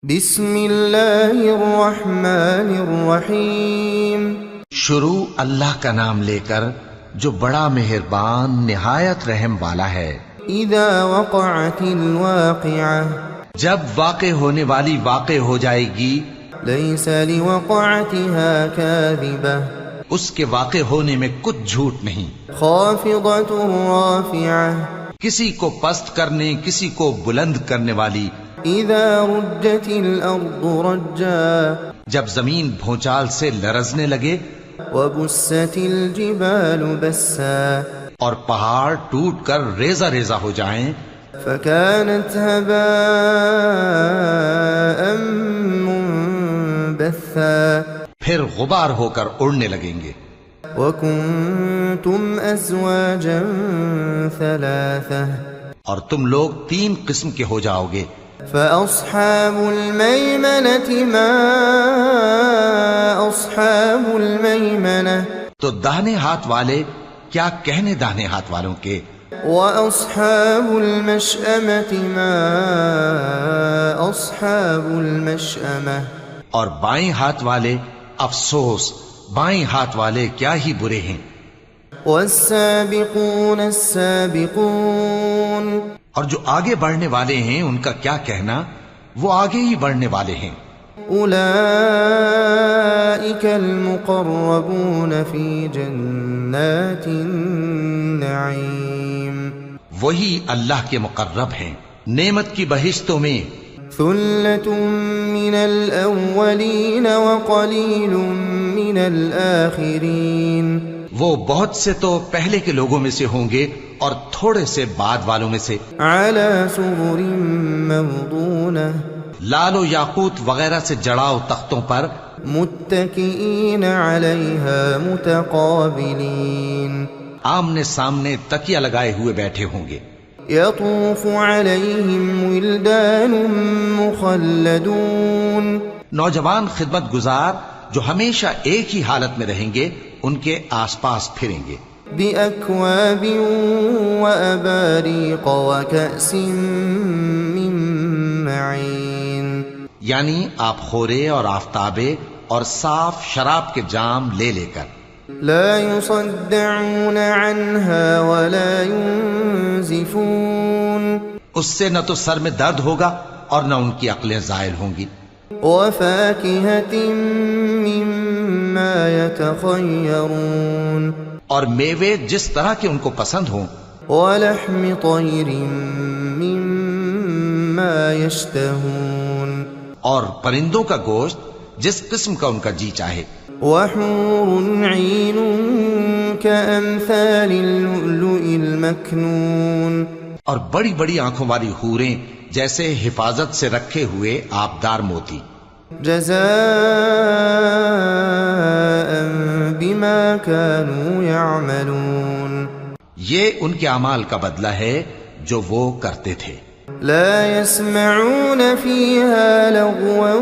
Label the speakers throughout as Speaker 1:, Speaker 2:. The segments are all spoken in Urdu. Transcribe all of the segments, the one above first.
Speaker 1: بسم اللہ الرحمن الرحیم۔
Speaker 2: شروع اللہ کا نام لے کر جو بڑا مہربان نہایت رحم والا ہے۔
Speaker 1: اذا وقعت الواقعہ،
Speaker 2: جب واقع ہونے والی واقع ہو جائے گی،
Speaker 1: لیس لوقعتها کاذبہ،
Speaker 2: اس کے واقع ہونے میں کچھ جھوٹ نہیں۔
Speaker 1: خافضۃ رافعہ،
Speaker 2: کسی کو پست کرنے کسی کو بلند کرنے والی۔
Speaker 1: اذا رجت الارض رجا،
Speaker 2: جب زمین بھونچال سے لرزنے لگے،
Speaker 1: وبست الجبال بسا،
Speaker 2: اور پہاڑ ٹوٹ کر ریزہ ریزہ ہو جائیں،
Speaker 1: فكانت هباء منبثا،
Speaker 2: پھر غبار ہو کر اڑنے لگیں گے۔
Speaker 1: وكنتم ازواجا ثلاثة،
Speaker 2: اور تم لوگ تین قسم کے ہو جاؤ گے۔
Speaker 1: فأصحاب الميمنة ما أصحاب الميمنة،
Speaker 2: تو داہنے ہاتھ والے کیا کہنے داہنے ہاتھ والوں کے،
Speaker 1: وأصحاب المشأمة ما أصحاب المشأمة،
Speaker 2: اور بائیں ہاتھ والے افسوس بائیں ہاتھ والے کیا ہی برے ہیں۔
Speaker 1: والسابقون السابقون،
Speaker 2: اور جو آگے بڑھنے والے ہیں ان کا کیا کہنا، وہ آگے ہی بڑھنے والے ہیں۔
Speaker 1: أولئك المقربون في جنات النعيم،
Speaker 2: وہی اللہ کے مقرب ہیں نعمت کی بہشتوں میں۔
Speaker 1: ثلة من الأولين وقليل من الآخرين،
Speaker 2: وہ بہت سے تو پہلے کے لوگوں میں سے ہوں گے اور تھوڑے سے بعد والوں میں سے۔
Speaker 1: على سرر موضونة،
Speaker 2: لال و یاقوت وغیرہ سے جڑاؤ تختوں پر،
Speaker 1: متكئين عليها متقابلين،
Speaker 2: آمنے سامنے تکیہ لگائے ہوئے بیٹھے ہوں گے۔
Speaker 1: يطوف عليهم ولدان مخلدون،
Speaker 2: نوجوان خدمت گزار جو ہمیشہ ایک ہی حالت میں رہیں گے ان کے آس پاس پھریں گے۔
Speaker 1: بأكواب وأباريق وكأس من معين،
Speaker 2: یعنی آپ خورے اور آفتابے اور صاف شراب کے جام لے لے کر۔
Speaker 1: لا يصدعون عنها ولا ينزفون،
Speaker 2: اس سے نہ تو سر میں درد ہوگا اور نہ ان کی عقلیں زائل ہوں گی۔
Speaker 1: وفاكهة مما يتخيرون،
Speaker 2: اور میوے جس طرح کے ان کو پسند ہوں،
Speaker 1: ولحم طير مما يشتهون،
Speaker 2: اور پرندوں کا گوشت جس قسم کا ان کا جی چاہے۔
Speaker 1: وحور عين كأمثال اللؤلؤ المكنون،
Speaker 2: اور بڑی بڑی آنکھوں والی حوریں جیسے حفاظت سے رکھے ہوئے آبدار موتی۔
Speaker 1: جزاء بما كانوا يعملون،
Speaker 2: یہ ان کے اعمال کا بدلہ ہے جو وہ کرتے تھے۔
Speaker 1: لا يسمعون فيها لغوا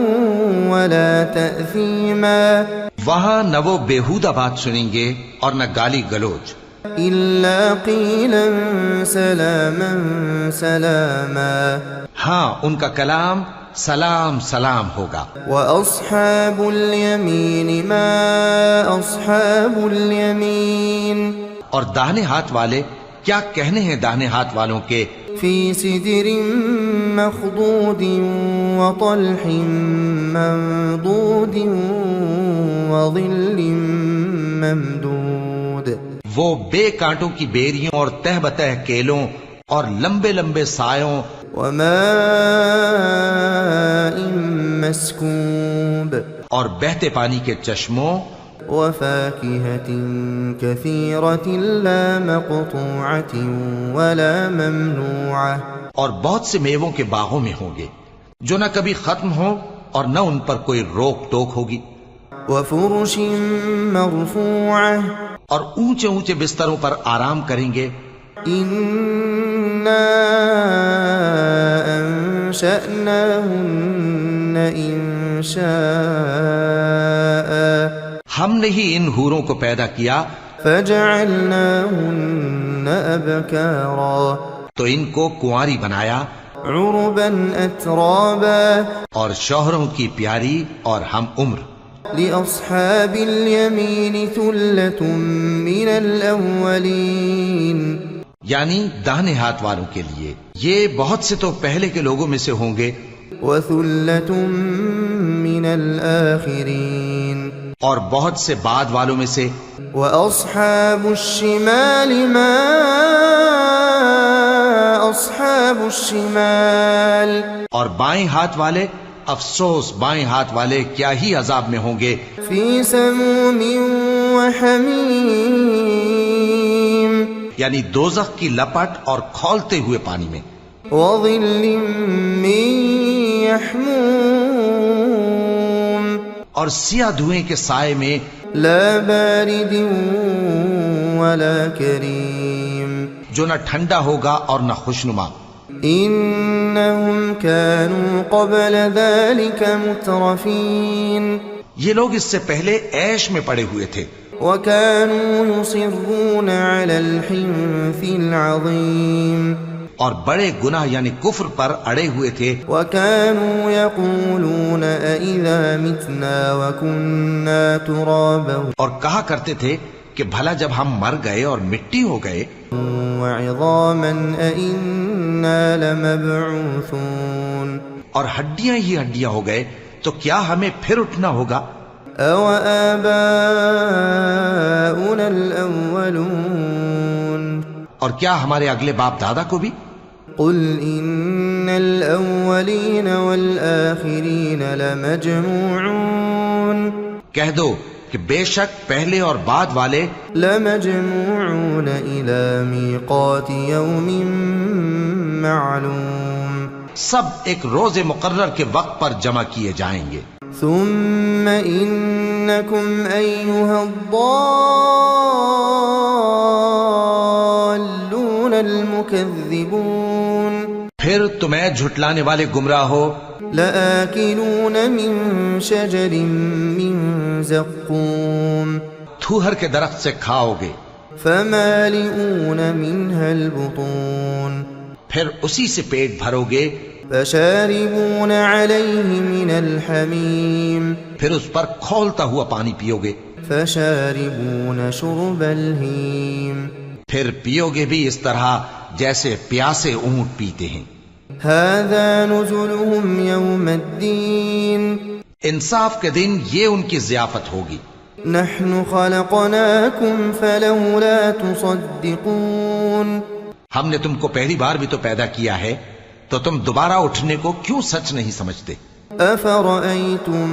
Speaker 1: ولا تأثيما،
Speaker 2: وہاں نہ وہ بیہودہ بات سنیں گے اور نہ گالی گلوچ،
Speaker 1: إلا قيلا سلاما سلاما،
Speaker 2: ہاں ان کا کلام سلام سلام ہوگا۔
Speaker 1: وأصحاب اليمين ما أصحاب اليمين،
Speaker 2: اور داہنے ہاتھ والے کیا کہنے ہیں داہنے ہاتھ والوں کے،
Speaker 1: في سدر مخضود وطلح منضود وظل ممدود،
Speaker 2: وہ بے کانٹوں کی بیریوں اور تہ بتہ کیلوں اور لمبے لمبے سایوں،
Speaker 1: وماء مسكوب،
Speaker 2: اور بہتے پانی کے چشموں،
Speaker 1: وفاكهة كثيرة لا مقطوعة ولا ممنوعة،
Speaker 2: اور بہت سے میووں کے باغوں میں ہوں گے جو نہ کبھی ختم ہوں اور نہ ان پر کوئی روک ٹوک ہوگی،
Speaker 1: وفرش مرفوعة،
Speaker 2: اور اونچے اونچے بستروں پر آرام کریں گے۔
Speaker 1: إنا أنشأناهن إنشاء،
Speaker 2: ہم نے ہی ان حوروں کو پیدا کیا
Speaker 1: فجعلناهن أبكارا،
Speaker 2: تو ان کو کنواری بنایا
Speaker 1: عربا أترابا
Speaker 2: اور شوہروں کی پیاری اور ہم عمر.
Speaker 1: لأصحاب اليمين ثلة من الأولين
Speaker 2: یعنی داہنے ہاتھ والوں کے لیے یہ بہت سے تو پہلے کے لوگوں میں سے ہوں گے
Speaker 1: وثلة من الآخرين
Speaker 2: اور بہت سے بعد والوں میں سے.
Speaker 1: وأصحاب الشمال ما أصحاب الشمال
Speaker 2: اور بائیں ہاتھ والے افسوس بائیں ہاتھ والے کیا ہی عذاب میں ہوں گے.
Speaker 1: في سموم وحميم
Speaker 2: یعنی دوزخ کی لپٹ اور کھولتے ہوئے پانی میں.
Speaker 1: وظل من يحموم
Speaker 2: اور سیاہ دھوئیں کے سائے میں.
Speaker 1: لا بارد ولا كريم
Speaker 2: جو نہ ٹھنڈا ہوگا اور نہ خوشنما.
Speaker 1: إنهم كانوا قبل ذلك مترفين
Speaker 2: یہ لوگ اس سے پہلے عیش میں پڑے ہوئے تھے
Speaker 1: وكانوا يصرون على الحنث العظيم
Speaker 2: اور بڑے گناہ یعنی کفر پر اڑے ہوئے تھے.
Speaker 1: وكانوا يقولون أإذا متنا وكنا ترابا
Speaker 2: اور کہا کرتے تھے کہ بھلا جب ہم مر گئے اور مٹی ہو گئے
Speaker 1: وعظاما أإنا لمبعوثون
Speaker 2: اور ہڈیاں ہی ہڈیاں ہو گئے تو کیا ہمیں پھر اٹھنا ہوگا.
Speaker 1: أَوَآبَاؤُنَا الْأَوَّلُونَ
Speaker 2: اور کیا ہمارے اگلے باپ دادا کو بھی.
Speaker 1: قُلْ إِنَّ الْأَوَّلِينَ وَالْآخِرِينَ لَمَجْمُوعُونَ
Speaker 2: کہہ دو کہ بے شک پہلے اور بعد والے
Speaker 1: لَمَجْمُوعُونَ إِلَى مِيقَاتِ يَوْمٍ مَّعْلُومٍ
Speaker 2: سب ایک روز مقرر کے وقت پر جمع کیے جائیں گے.
Speaker 1: ثم إنكم أيها الضالون المكذبون
Speaker 2: پھر تمہیں جھٹلانے والے گمراہ ہو.
Speaker 1: لآكلون من شجر من زقوم
Speaker 2: تھوہر کے درخت سے کھاؤ گے
Speaker 1: فمالئون منها البطون
Speaker 2: پھر اسی سے پیٹ بھرو گے.
Speaker 1: فشاربون عليه من الحميم
Speaker 2: پھر اس پر کھولتا ہوا پانی پیو گے.
Speaker 1: فشاربون شرب الهيم
Speaker 2: پھر پیو گے بھی اس طرح جیسے پیاسے اونٹ پیتے ہیں.
Speaker 1: هذا نزلهم يوم الدين
Speaker 2: انصاف کے دن یہ ان کی ضیافت ہوگی.
Speaker 1: نحن خلقناكم فلولا تصدقون
Speaker 2: ہم نے تم کو پہلی بار بھی تو پیدا کیا ہے تو تم دوبارہ اٹھنے کو کیوں سچ نہیں سمجھتے.
Speaker 1: أفرأيتم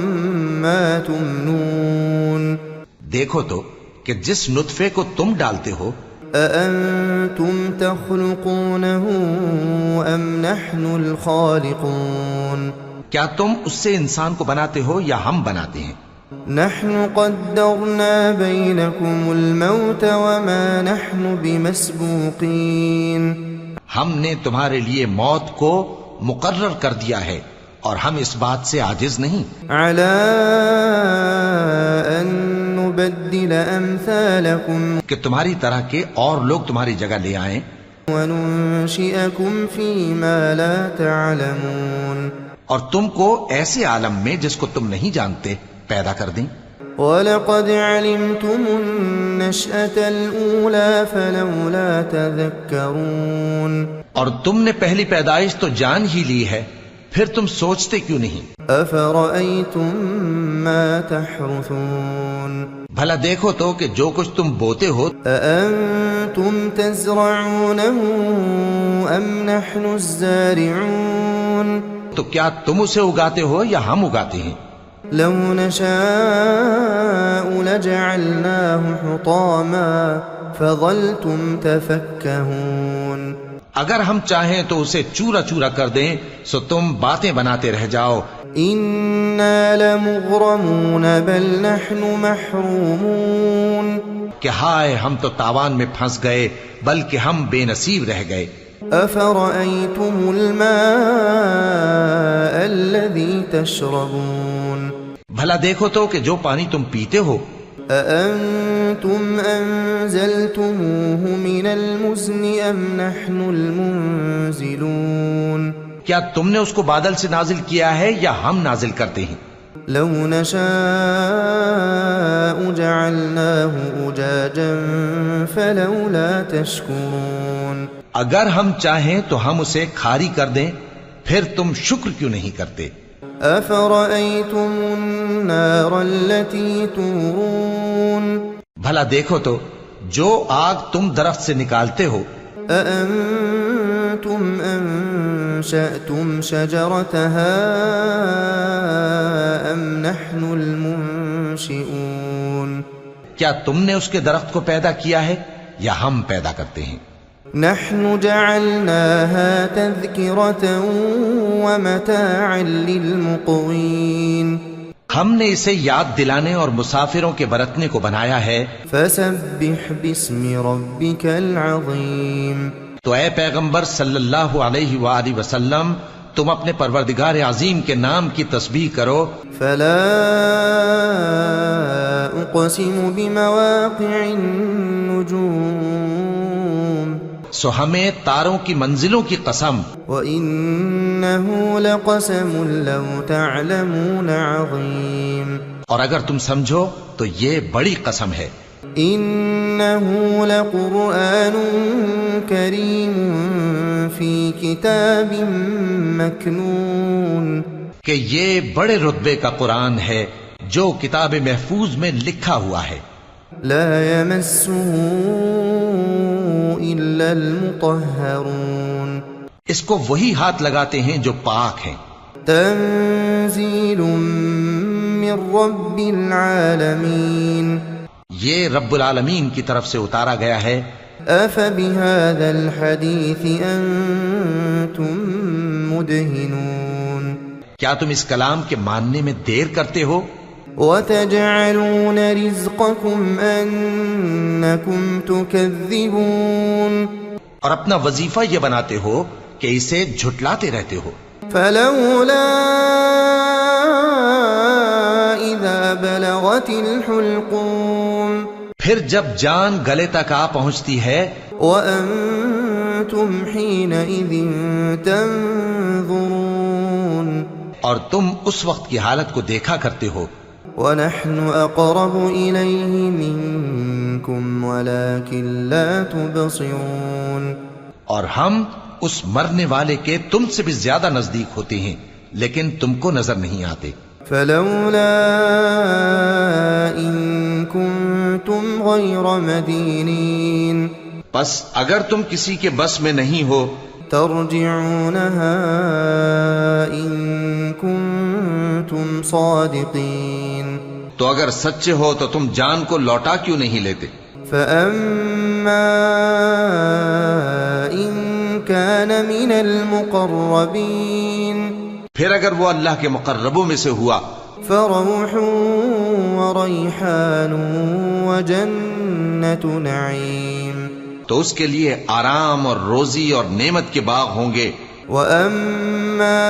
Speaker 1: ما تمنون
Speaker 2: دیکھو تو کہ جس نطفے کو تم ڈالتے ہو
Speaker 1: أأنتم تخلقونه أم نحن الخالقون
Speaker 2: کیا تم اس سے انسان کو بناتے ہو یا ہم بناتے ہیں.
Speaker 1: نحن قدرنا بينكم الموت وما نحن بمسبوقين
Speaker 2: ہم نے تمہارے لیے موت کو مقرر کر دیا ہے اور ہم اس بات سے عاجز نہیں
Speaker 1: على أن نبدل أمثالكم
Speaker 2: کہ تمہاری طرح کے اور لوگ تمہاری جگہ لے آئیں
Speaker 1: وننشئكم فيما لا تعلمون
Speaker 2: اور تم کو ایسے عالم میں جس کو تم نہیں جانتے پیدا کر دیں.
Speaker 1: وَلَقَدْ عَلِمْتُمُ النَّشْأَةَ الْأُولَى فَلَوْلَا تَذَكَّرُونَ
Speaker 2: اور تم نے پہلی پیدائش تو جان ہی لی ہے پھر تم سوچتے کیوں نہیں.
Speaker 1: أَفَرَأَيْتُم مَّا تَحْرُثُونَ
Speaker 2: بھلا دیکھو تو کہ جو کچھ تم بوتے ہو
Speaker 1: أَأَنتُمْ تَزْرَعُونَهُ أَمْ نَحْنُ الزَّارِعُونَ
Speaker 2: تو کیا تم اسے اگاتے ہو یا ہم اگاتے ہیں.
Speaker 1: لو نشاء لجعلناه حطاما فظلتم تفكهون
Speaker 2: اگر ہم چاہیں تو اسے چورا چورا کر دیں سو تم باتیں بناتے رہ جاؤ.
Speaker 1: إنا لمغرمون بل نحن محرومون
Speaker 2: کہ ہائے ہم تو تاوان میں پھنس گئے بلکہ ہم بے نصیب رہ گئے.
Speaker 1: أفرأيتم الماء الذي تشربون
Speaker 2: بھلا دیکھو تو کہ جو پانی تم پیتے ہو
Speaker 1: أأنتم أنزلتموه من المزن أم نحن المنزلون
Speaker 2: کیا تم نے اس کو بادل سے نازل کیا ہے یا ہم نازل کرتے ہیں؟
Speaker 1: لو نشاء جعلناه أجاجا فلولا تشكرون
Speaker 2: اگر ہم چاہیں تو ہم اسے کھاری کر دیں، پھر تم شکر کیوں نہیں کرتے؟
Speaker 1: أفرأيتم النار التي تورون
Speaker 2: بھلا دیکھو تو جو آگ تم درخت سے نکالتے ہو،
Speaker 1: أأنتم أنشأتم شجرتها أم نحن المنشئون
Speaker 2: کیا تم نے اس کے درخت کو پیدا کیا ہے یا ہم پیدا کرتے ہیں؟
Speaker 1: نحن جعلناها تذكرة ومتاعا للمقوين
Speaker 2: ہم نے اسے یاد دلانے اور مسافروں کے برتنے کو بنایا ہے۔
Speaker 1: فسبح باسم ربك العظيم
Speaker 2: تو اے پیغمبر صلی اللہ علیہ وآلہ وسلم، تم اپنے پروردگار عظیم کے نام کی تسبیح کرو۔
Speaker 1: فلا اقسم بمواقع النجوم
Speaker 2: سو ہمیں تاروں کی منزلوں کی قسم،
Speaker 1: وإنه لقسم لو تعلمون عظيم
Speaker 2: اور اگر تم سمجھو تو یہ بڑی قسم ہے۔
Speaker 1: إنه لقرآن كريم في كتاب مكنون
Speaker 2: کہ یہ بڑے رتبے کا قرآن ہے جو کتاب محفوظ میں لکھا ہوا ہے۔
Speaker 1: لا يمسه إلا المطهرون
Speaker 2: اس کو وہی ہاتھ لگاتے ہیں جو پاک ہیں۔
Speaker 1: تنزيل من رب العالمين
Speaker 2: یہ رب العالمین کی طرف سے اتارا گیا ہے۔
Speaker 1: أفبهذا الحديث أنتم مدهنون
Speaker 2: کیا تم اس کلام کے ماننے میں دیر کرتے ہو؟
Speaker 1: وتجعلون رزقكم أنكم تكذبون
Speaker 2: اور اپنا وظیفہ یہ بناتے ہو کہ اسے جھٹلاتے رہتے ہو۔
Speaker 1: فلولا إذا بلغت الحلقوم
Speaker 2: پھر جب جان گلے تک آ پہنچتی ہے،
Speaker 1: وأنتم حينئذ تنظرون
Speaker 2: اور تم اس وقت کی حالت کو دیکھا کرتے ہو،
Speaker 1: ونحن أقرب إليه منكم ولكن لا تبصرون
Speaker 2: اور ہم اس مرنے والے کے تم سے بھی زیادہ نزدیک ہوتے ہیں لیکن تم کو نظر نہیں آتے۔
Speaker 1: فلولا إن كنتم غير مدينين
Speaker 2: پس اگر تم کسی کے بس میں نہیں ہو
Speaker 1: ترجعونها إن كنتم صادقين
Speaker 2: تو اگر سچے ہو تو تم جان کو لوٹا کیوں نہیں لیتے؟
Speaker 1: فأما إن كان من المقربين
Speaker 2: پھر اگر وہ اللہ کے مقربوں میں سے ہوا
Speaker 1: فروح وريحان وجنة نعيم
Speaker 2: تو اس کے لیے آرام اور روزی اور نعمت کے باغ ہوں گے۔
Speaker 1: وأما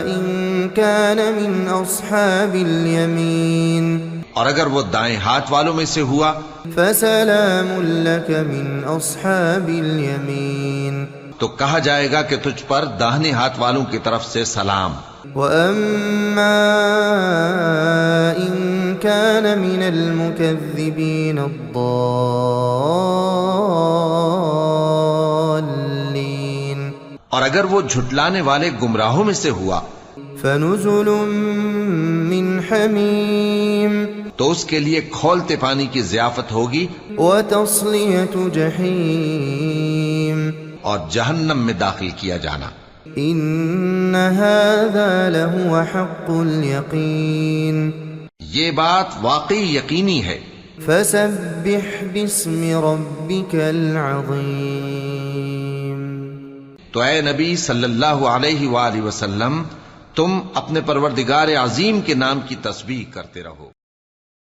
Speaker 1: إن كان من أصحاب اليمين
Speaker 2: اور اگر وہ دائیں ہاتھ والوں میں سے ہوا
Speaker 1: فسلام لك من أصحاب اليمين
Speaker 2: تو کہا جائے گا کہ تجھ پر داہنے ہاتھ والوں کی طرف سے سلام۔
Speaker 1: وأما إن كان من المكذبين الضالين
Speaker 2: اور اگر وہ جھٹلانے والے گمراہوں میں سے ہوا
Speaker 1: فنزل من حميم
Speaker 2: تو اس کے لیے کھولتے پانی کی ضیافت ہوگی
Speaker 1: وتصلية جحيم
Speaker 2: اور جہنم میں داخل کیا جانا۔
Speaker 1: إن هذا لهو حق اليقين
Speaker 2: یہ بات واقعی یقینی ہے۔
Speaker 1: فسبح باسم ربك العظيم
Speaker 2: تو اے نبی صلی اللہ علیہ وآلہ وسلم، تم اپنے پروردگار عظیم کے نام کی تسبیح کرتے رہو۔